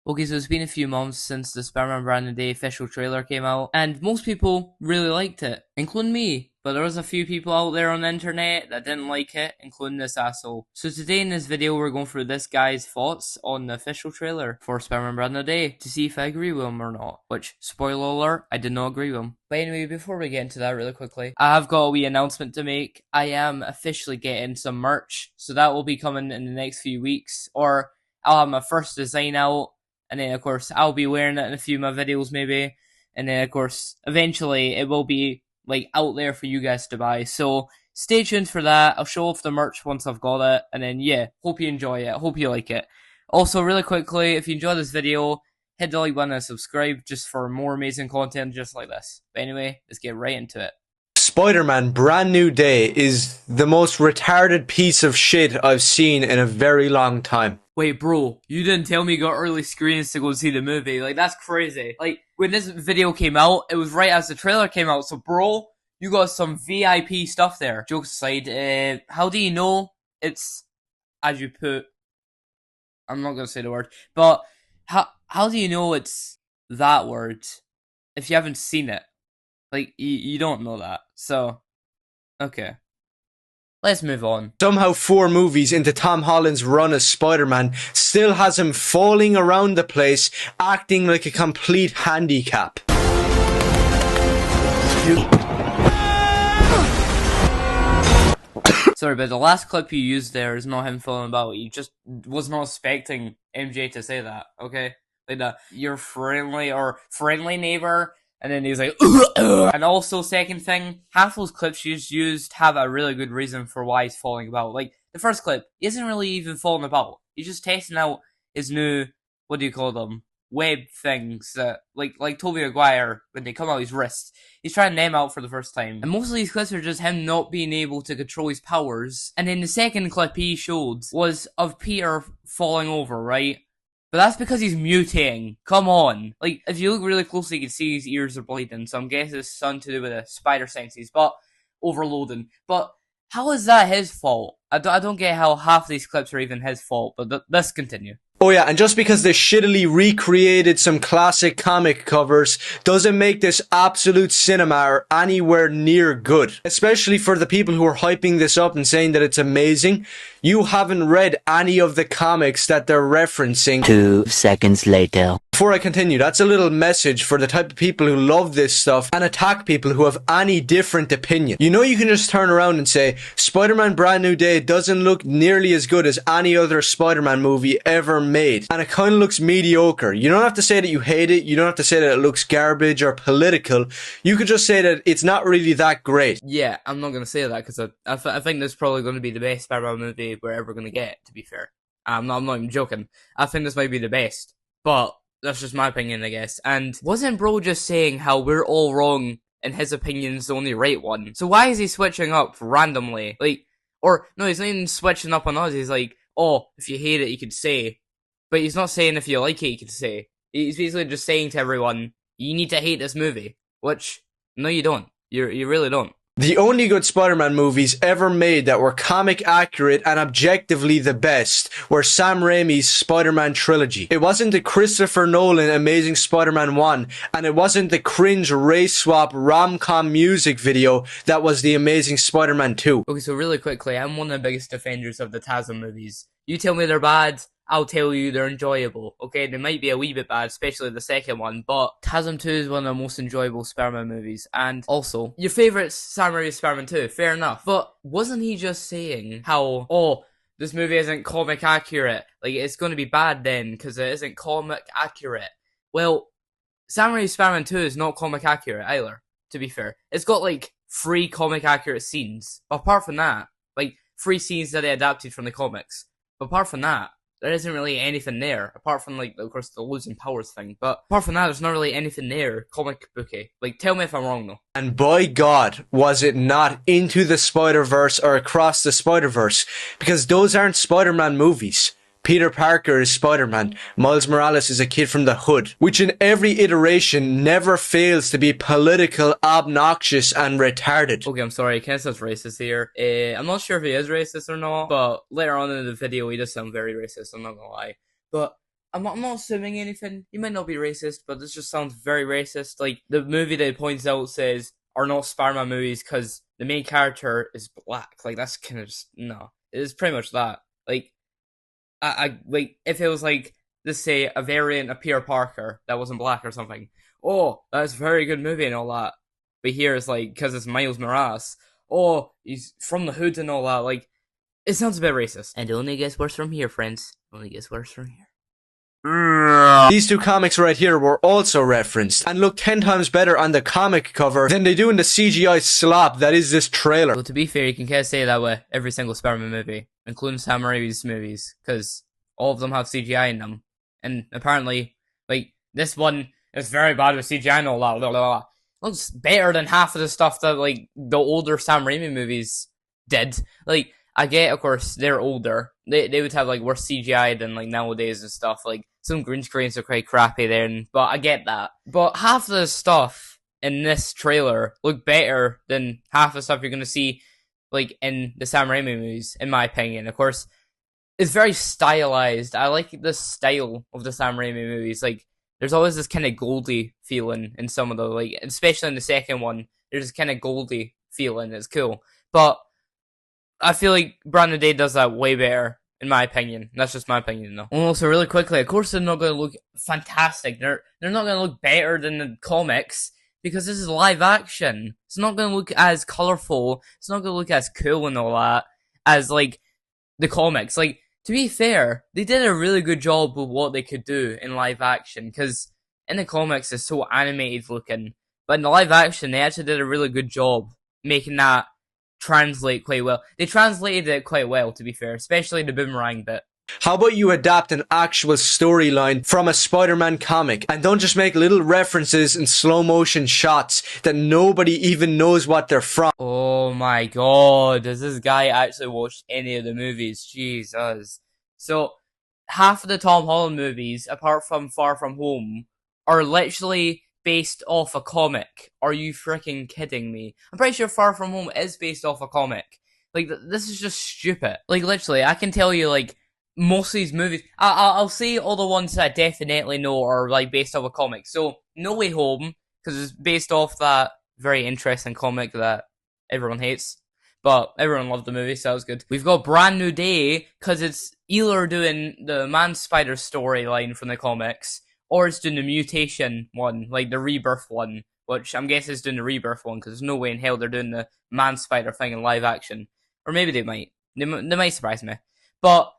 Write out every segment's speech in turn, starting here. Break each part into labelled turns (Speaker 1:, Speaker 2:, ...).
Speaker 1: Okay, so it's been a few months since the Spider-Man Brand New Day official trailer came out, and most people really liked it, including me. But there was a few people out there on the internet that didn't like it, including this asshole. So today in this video, we're going through this guy's thoughts on the official trailer for Spider-Man Brand New Day to see if I agree with him or not. Which, spoiler alert, I did not agree with him. But anyway, before we get into that really quickly, I have got a wee announcement to make. I am officially getting some merch, so that will be coming in the next few weeks, or I'll have my first design out. And then, of course, I'll be wearing it in a few of my videos, maybe. And then, of course, eventually it will be, like, out there for you guys to buy. So, stay tuned for that. I'll show off the merch once I've got it. And then, yeah, hope you enjoy it. Hope you like it. Also, really quickly, if you enjoyed this video, hit the like button and subscribe just for more amazing content just like this. But anyway, let's get right into it.
Speaker 2: Spider-Man Brand New Day is the most retarded piece of shit I've seen in a very long time.
Speaker 1: Wait, bro, you didn't tell me you got early screens to go see the movie. Like, that's crazy. Like, when this video came out, it was right as the trailer came out. So, bro, you got some VIP stuff there. Jokes aside, how do you know it's, as you put, I'm not gonna say the word, but how do you know it's that word if you haven't seen it? Like, you don't know that. So, okay. Let's move on.
Speaker 2: Somehow 4 movies into Tom Holland's run as Spider-Man still has him falling around the place, acting like a complete handicap.
Speaker 1: Sorry, but the last clip you used there is not him falling about. You just was not expecting MJ to say that, okay? Like that, your friendly neighbor, and then he's like, and also, second thing, half those clips you used have a really good reason for why he's falling about. Like, the first clip, he isn't really even falling about. He's just testing out his new, what do you call them? Web things that, like Tobey Maguire, when they come out his wrist. He's trying them out for the first time. And most of these clips are just him not being able to control his powers. And then the second clip he showed was of Peter falling over, right? But that's because he's mutating. Come on. Like, if you look really closely, you can see his ears are bleeding. So I'm guessing it's something to do with the spider senses, but overloading. But how is that his fault? I don't get how half these clips are even his fault, but let's continue.
Speaker 2: Oh yeah, and just because they shittily recreated some classic comic covers doesn't make this absolute cinema anywhere near good. Especially for the people who are hyping this up and saying that it's amazing. You haven't read any of the comics that they're referencing.
Speaker 3: 2 seconds later.
Speaker 2: Before I continue, that's a little message for the type of people who love this stuff and attack people who have any different opinion. You know, you can just turn around and say, Spider-Man Brand New Day doesn't look nearly as good as any other Spider-Man movie ever made. And it kind of looks mediocre. You don't have to say that you hate it. You don't have to say that it looks garbage or political. You could just say that it's not really that great.
Speaker 1: Yeah, I'm not going to say that because I think this is probably going to be the best Spider-Man movie we're ever going to get, to be fair. I'm not even joking. I think this might be the best. But that's just my opinion, I guess. And wasn't bro just saying how we're all wrong and his opinion's the only right one? So why is he switching up randomly? Like, or, no, he's not even switching up on us. He's like, oh, if you hate it, you could say. But he's not saying if you like it, you could say. He's basically just saying to everyone, you need to hate this movie. Which, no you don't. You really don't.
Speaker 2: The only good Spider-Man movies ever made that were comic accurate and objectively the best were Sam Raimi's Spider-Man trilogy. It wasn't the Christopher Nolan Amazing Spider-Man 1, and it wasn't the cringe race swap rom-com music video that was the Amazing Spider-Man 2.
Speaker 1: Okay, so really quickly, I'm one of the biggest defenders of the TASM movies. You tell me they're bad, I'll tell you they're enjoyable. Okay, they might be a wee bit bad, especially the second one, but TASM 2 is one of the most enjoyable Spider-Man movies. And also, your favourite Sam Raimi Spider-Man 2, fair enough. But wasn't he just saying how, oh, this movie isn't comic accurate? Like, it's going to be bad then, because it isn't comic accurate. Well, Sam Raimi Spider-Man 2 is not comic accurate either, to be fair. It's got, like, 3 comic accurate scenes. But apart from that, like, 3 scenes that they adapted from the comics. But apart from that, there isn't really anything there, apart from, like, of course, the losing powers thing. But apart from that, there's not really anything there comic booky. Like, tell me if I'm wrong, though.
Speaker 2: And by God, was it not Into the Spider-Verse or Across the Spider-Verse? Because those aren't Spider-Man movies. Peter Parker is Spider-Man. Miles Morales is a kid from the hood, which in every iteration never fails to be political, obnoxious, and retarded.
Speaker 1: Okay, I'm sorry, Ken sounds racist here. I'm not sure if he is racist or not, but later on in the video he does sound very racist, I'm not gonna lie. But I'm not assuming anything. You might not be racist, but this just sounds very racist. Like, the movie that it points out says, are not Spider-Man movies because the main character is black. Like, that's kind of just, no. It is pretty much that. Like, like, if it was like, let's say, a variant of Peter Parker that wasn't black or something. Oh, that's a very good movie and all that. But here it's like, because it's Miles Morales. Oh, he's from the hood and all that. Like, it sounds a bit racist. And it only gets worse from here, friends. It only gets worse from here.
Speaker 2: These two comics right here were also referenced and look 10 times better on the comic cover than they do in the CGI slop that is this trailer.
Speaker 1: Well, to be fair, you can kind of say that with every single Spider-Man movie, including Sam Raimi's movies, because all of them have CGI in them. And apparently, like, this one is very bad with CGI and all that. Blah, blah, blah. Looks better than half of the stuff that, like, the older Sam Raimi movies did. Like, I get, of course, they're older. They would have, like, worse CGI than, like, nowadays and stuff. Like, some green screens are quite crappy then, but I get that. But half the stuff in this trailer look better than half the stuff you're gonna see, like, in the Sam Raimi movies, in my opinion. Of course, it's very stylized. I like the style of the Sam Raimi movies. Like, there's always this kind of goldy feeling in some of the, like, especially in the second one, there's this kind of goldy feeling. It's cool. But I feel like Brand New Day does that way better, in my opinion. That's just my opinion, though. And also, really quickly, of course they're not going to look fantastic. They're not going to look better than the comics, because this is live action. It's not going to look as colorful. It's not going to look as cool and all that as, like, the comics. Like, to be fair, they did a really good job with what they could do in live action, because in the comics it's so animated looking, but in the live action they actually did a really good job making that translate quite well. They translated it quite well, to be fair, especially the boomerang bit.
Speaker 2: How about you adapt an actual storyline from a Spider-Man comic and don't just make little references in slow motion shots that nobody even knows what they're from?
Speaker 1: Oh my god, does this guy actually watch any of the movies? Jesus. So, half of the Tom Holland movies, apart from Far From Home, are literally based off a comic. Are you freaking kidding me? I'm pretty sure Far From Home is based off a comic. Like, this is just stupid. Like, literally, I can tell you, like, most of these movies, I'll say all the ones that I definitely know are, like, based off a comic. So, No Way Home, because it's based off that very interesting comic that everyone hates. But everyone loved the movie, so that was good. We've got Brand New Day, because it's either doing the Man-Spider storyline from the comics, or it's doing the mutation one, like the rebirth one, which I'm guessing is doing the rebirth one, because there's no way in hell they're doing the Man-Spider thing in live action. Or maybe they might. They might surprise me. But,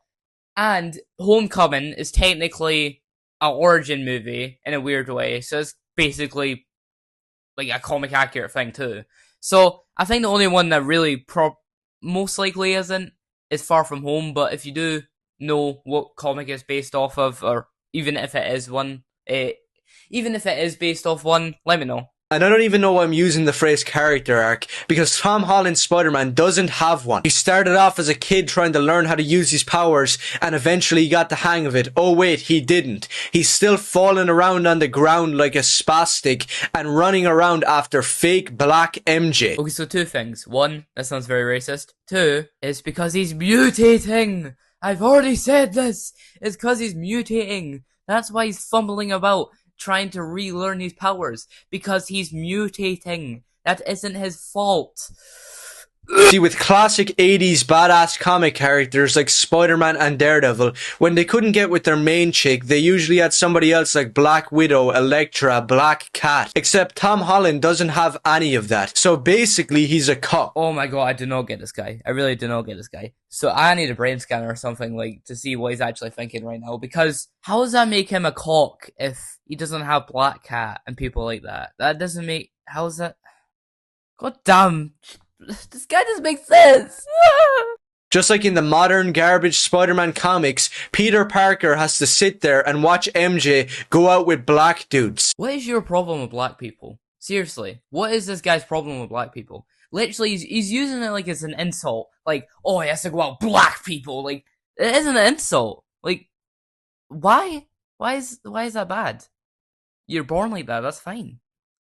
Speaker 1: and Homecoming is technically an origin movie in a weird way, so it's basically like a comic accurate thing too. So, I think the only one that really most likely isn't is Far From Home, but if you do know what comic it's based off of, or even if it is one, even if it is based off one, let me know.
Speaker 2: And I don't even know why I'm using the phrase character arc, because Tom Holland's Spider-Man doesn't have one. He started off as a kid trying to learn how to use his powers, and eventually he got the hang of it. Oh wait, he didn't. He's still falling around on the ground like a spastic, and running around after fake black MJ.
Speaker 1: Okay, so two things. One, that sounds very racist. Two, it's because he's mutating! I've already said this! It's because he's mutating! That's why he's fumbling about, trying to relearn his powers, because he's mutating. That isn't his fault.
Speaker 2: See, with classic 80s badass comic characters like Spider-Man and Daredevil, when they couldn't get with their main chick, they usually had somebody else like Black Widow, Elektra, Black Cat. Except Tom Holland doesn't have any of that. So basically, he's a cuck.
Speaker 1: Oh my god, I do not get this guy. I really do not get this guy. So I need a brain scanner or something, like, to see what he's actually thinking right now, because how does that make him a cock if he doesn't have Black Cat and people like that? That doesn't make... How is that... God damn... This guy doesn't make sense.
Speaker 2: Just like in the modern garbage Spider-Man comics, Peter Parker has to sit there and watch MJ go out with black dudes.
Speaker 1: What is your problem with black people? Seriously, what is this guy's problem with black people? Literally, he's using it like it's an insult. Like, oh, he has to go out with black people. Like, it isn't an insult. Like, why? Why is that bad? You're born like that, that's fine.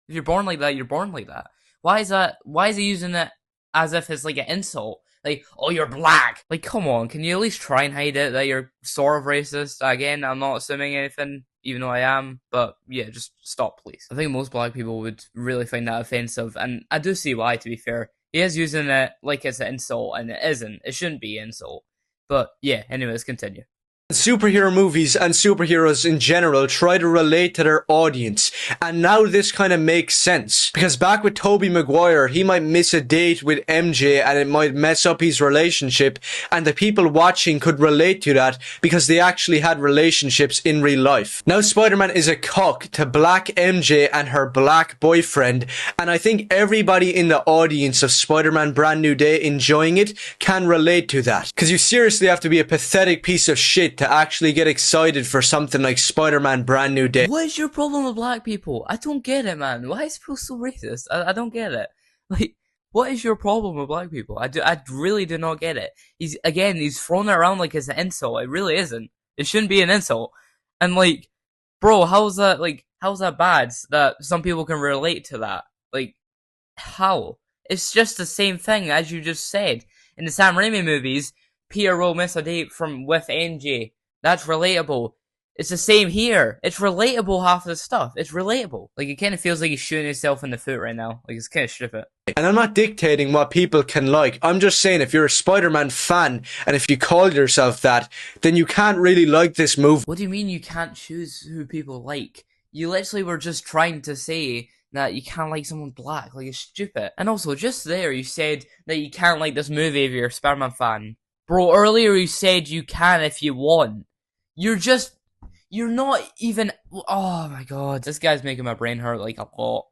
Speaker 1: If you're born like that, you're born like that. Why is he using it as if it's like an insult? Like, oh, you're black. Like, come on, can you at least try and hide it that you're sort of racist? Again, I'm not assuming anything, even though I am, but yeah, just stop, please. I think most black people would really find that offensive, and I do see why, to be fair. He is using it like it's an insult, and it isn't. It shouldn't be an insult. But yeah, anyways, continue.
Speaker 2: Superhero movies and superheroes in general try to relate to their audience, and now this kind of makes sense, because back with Tobey Maguire, he might miss a date with MJ and it might mess up his relationship, and the people watching could relate to that because they actually had relationships in real life. Now Spider-Man is a cuck to black MJ and her black boyfriend, and I think everybody in the audience of Spider-Man Brand New Day enjoying it can relate to that, because you seriously have to be a pathetic piece of shit to actually get excited for something like Spider-Man Brand New Day.
Speaker 1: What is your problem with black people? I don't get it, man. Why is people so racist? I don't get it. Like, what is your problem with black people? I really do not get it. He's thrown it around like it's an insult. It really isn't. It shouldn't be an insult. And like, bro, how's that bad that some people can relate to that? Like, how? It's just the same thing as you just said. In the Sam Raimi movies, Peter will miss a date with MJ. That's relatable. It's the same here. It's relatable, half the stuff. It's relatable. Like, it kind of feels like he's shooting himself in the foot right now. Like, it's kind of stupid.
Speaker 2: And I'm not dictating what people can like. I'm just saying, if you're a Spider-Man fan, and if you call yourself that, then you can't really like this movie.
Speaker 1: What do you mean you can't choose who people like? You literally were just trying to say that you can't like someone black. Like, it's stupid. And also, just there, you said that you can't like this movie if you're a Spider-Man fan. Bro, earlier you said you can if you want. You're not even. Oh my god, this guy's making my brain hurt like a lot.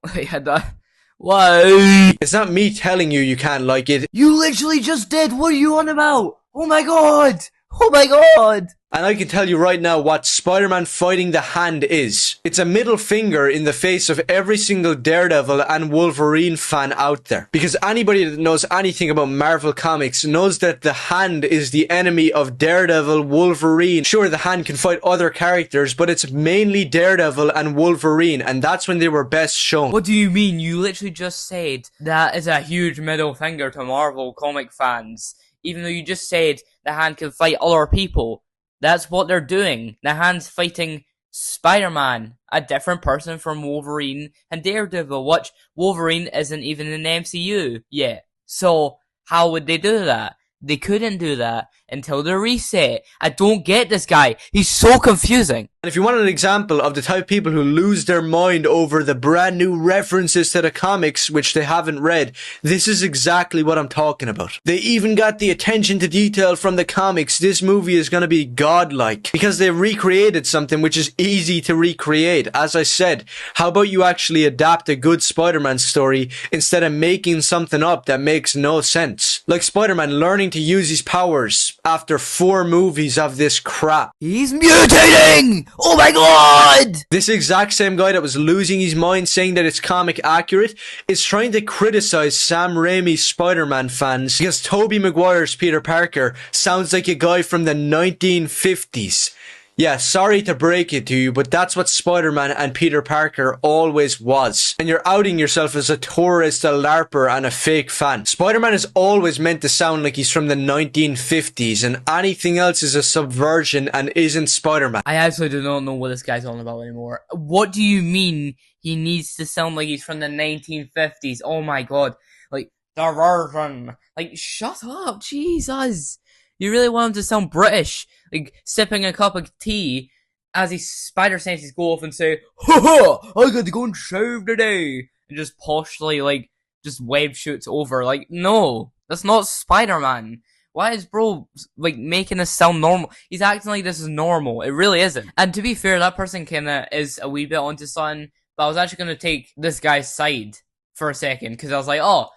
Speaker 1: Why?
Speaker 2: It's not me telling you can't like it.
Speaker 1: You literally just did. What are you on about? Oh my god. Oh my god.
Speaker 2: And I can tell you right now what Spider-Man fighting the Hand is. It's a middle finger in the face of every single Daredevil and Wolverine fan out there. Because anybody that knows anything about Marvel Comics knows that the Hand is the enemy of Daredevil, Wolverine. Sure, the Hand can fight other characters, but it's mainly Daredevil and Wolverine, and that's when they were best shown.
Speaker 1: What do you mean? You literally just said that is a huge middle finger to Marvel comic fans. Even though you just said the Hand can fight other people. That's what they're doing. The Hand's fighting Spider-Man, a different person from Wolverine and Daredevil, which Wolverine isn't even in the MCU yet. So, how would they do that? They couldn't do that until the reset. I don't get this guy. He's so confusing.
Speaker 2: And if you want an example of the type of people who lose their mind over the brand new references to the comics which they haven't read, this is exactly what I'm talking about. They even got the attention to detail from the comics. This movie is going to be godlike because they recreated something which is easy to recreate. As I said, how about you actually adapt a good Spider-Man story instead of making something up that makes no sense? Like Spider-Man learning to use his powers after 4 movies of this crap.
Speaker 1: He's mutating! Oh my god!
Speaker 2: This exact same guy that was losing his mind saying that it's comic accurate is trying to criticize Sam Raimi's Spider-Man fans because Tobey Maguire's Peter Parker sounds like a guy from the 1950s. Yeah, sorry to break it to you, but that's what Spider-Man and Peter Parker always was. And you're outing yourself as a tourist, a larper, and a fake fan. Spider-Man is always meant to sound like he's from the 1950s, and anything else is a subversion and isn't Spider-Man.
Speaker 1: I actually do not know what this guy's on about anymore. What do you mean he needs to sound like he's from the 1950s? Oh my god. Like, diversion. Like, shut up, Jesus. You really want him to sound British, like sipping a cup of tea as his spider senses go off and say, "Ha ha! I got to go and shave today," and just poshly just web shoots over. Like, no, that's not Spider-Man. Why is bro making this sound normal? He's acting like this is normal. It really isn't. And to be fair, that person kinda is a wee bit onto something. But I was actually gonna take this guy's side for a second because I was like, oh,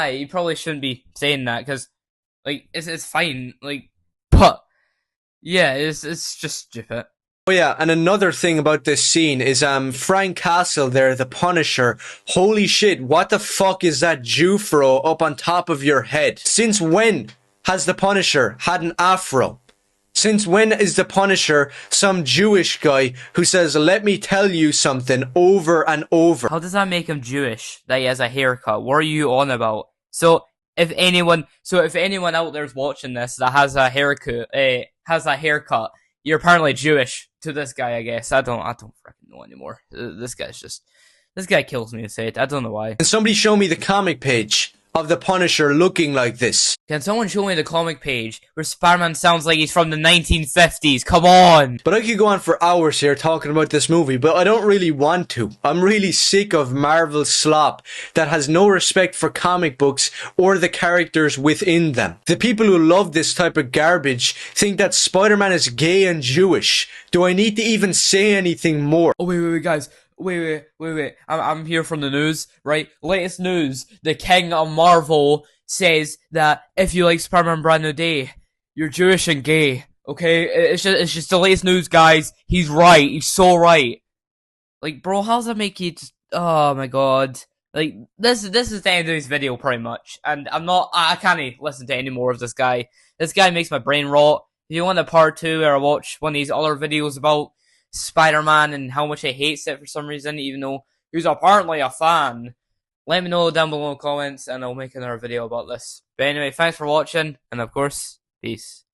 Speaker 1: you probably shouldn't be saying that because. Like, it's fine, but, yeah, it's just stupid.
Speaker 2: Oh yeah, and another thing about this scene is, Frank Castle there, the Punisher. Holy shit, what the fuck is that Jufro up on top of your head? Since when has the Punisher had an afro? Since when is the Punisher some Jewish guy who says, "Let me tell you something," over and over?
Speaker 1: How does that make him Jewish, that he has a haircut? What are you on about? So, if anyone out there's watching this that has a haircut, you're apparently Jewish to this guy, I guess. I don't freaking know anymore. This guy kills me to say it. I don't know why.
Speaker 2: Can somebody show me the comic page of the Punisher looking like this?
Speaker 1: Can someone show me the comic page where Spider-Man sounds like he's from the 1950s? Come on!
Speaker 2: But I could go on for hours here talking about this movie, but I don't really want to. I'm really sick of Marvel slop that has no respect for comic books or the characters within them. The people who love this type of garbage think that Spider-Man is gay and Jewish. Do I need to even say anything more?
Speaker 1: Oh, wait, guys. Wait. I'm here from the news, right? Latest news. The King of Marvel says that if you like Spider-Man Brand New Day, you're Jewish and gay. Okay? It's just the latest news, guys. He's right. He's so right. Like, bro, how does that make you just... Oh, my God. Like, this is the end of this video, pretty much. And I can't listen to any more of this guy. This guy makes my brain rot. If you want a part 2 or watch one of these other videos about Spider-Man and how much he hates it for some reason, even though he's apparently a fan, let me know down below in the comments and I'll make another video about this. But anyway, thanks for watching, and of course, peace.